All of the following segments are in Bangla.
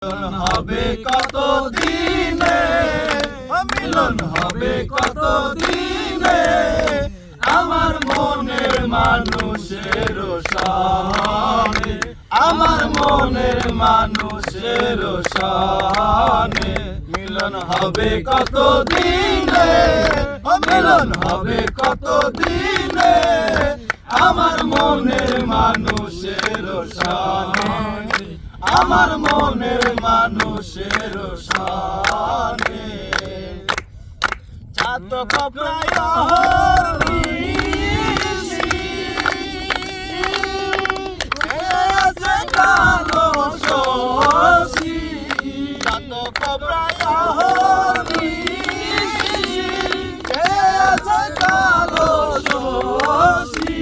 মিলন হবে কত দিনে, মিলন হবে কত দিনে, আমার মনের মানুষের শানে, আমার মনের মানুষের শানে। মিলন হবে কত দিনে, মিলন হবে কত দিনে, আমার মনের মানুষের শানে, আমার মনের মানুষের শানে। চাতক প্রায় হরনিশি, কে আছে কালো শশী। চাতক প্রায় হরনিশি, কে আছে কালো শশী।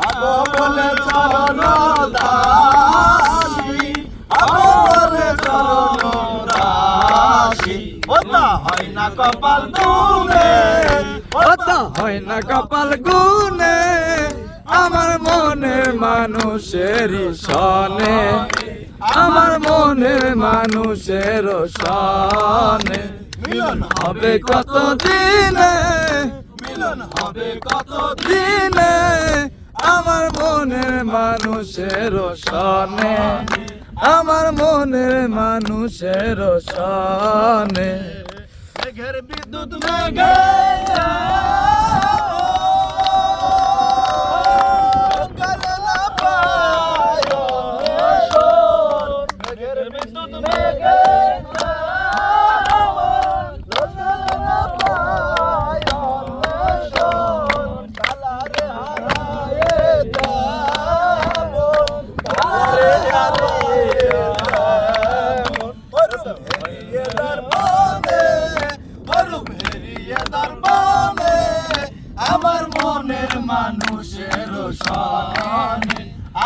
আগো বলে চরণ দাসী, আগো বলে চরণ দাসী। ওটা হয় না কপাল গুনে, ওটা হয় না কপাল গুনে, আমার মনের মানুষের শানে, আমার মনের মানুষের শানে। মিলন হবে কত দিনে, মিলন হবে কত দিনে, আমার মনের মানুষের শানে, আমার মনের মানুষের শানে। মেঘের বিদ্যুৎ মেঘে কালে না পায় শোন। মেঘের বিদ্যুৎ মেঘে কালে না পায় শোন। কালারে হারায়ে যাব, কালারে হারায়ে যাব। ওরম হেরিয়ে দরবানে, ওরম হেরিয়ে দরবানে, আমার মনের মানুষের শানে,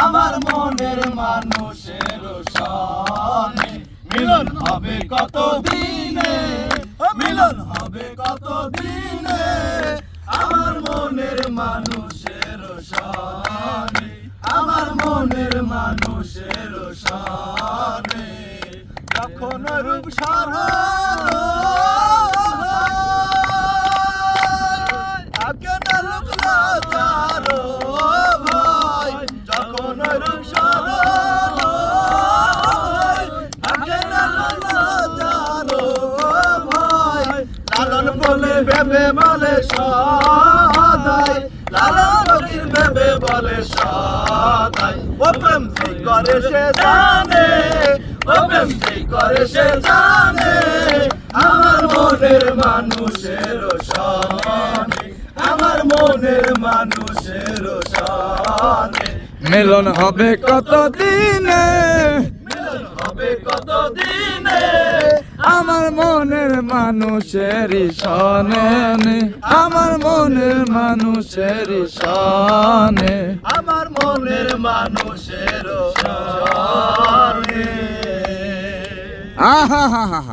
আমার মনের মানুষের শানে। মিলন হবে কত দিনে, মিলন হবে কত দিনে, আমার মনের মানুষের শানে, আমার মনের মানুষের শানে। যখন রূপ সারানো থাকে না লোক লাচারো ভাই, যখন রূপ সারানো থাকে না লোক লাচারো ভাই। লালন বলে ভেবে বলে সদাই, লালন ফকির ভেবে বলে সদাই। ও প্রেম সেই করে সে জানে, ও প্রেম সেই করে সে জানে, আমার মনের মানুষের শানে, আমার মনের মানুষের শানে। মিলন হবে কত দিনে, মিলন হবে কত দিনে, আমার মনের মানুষের শানে, আমার মনের মানুষের শানে। আমার মনের মানুষের শানে। আহা হা হা।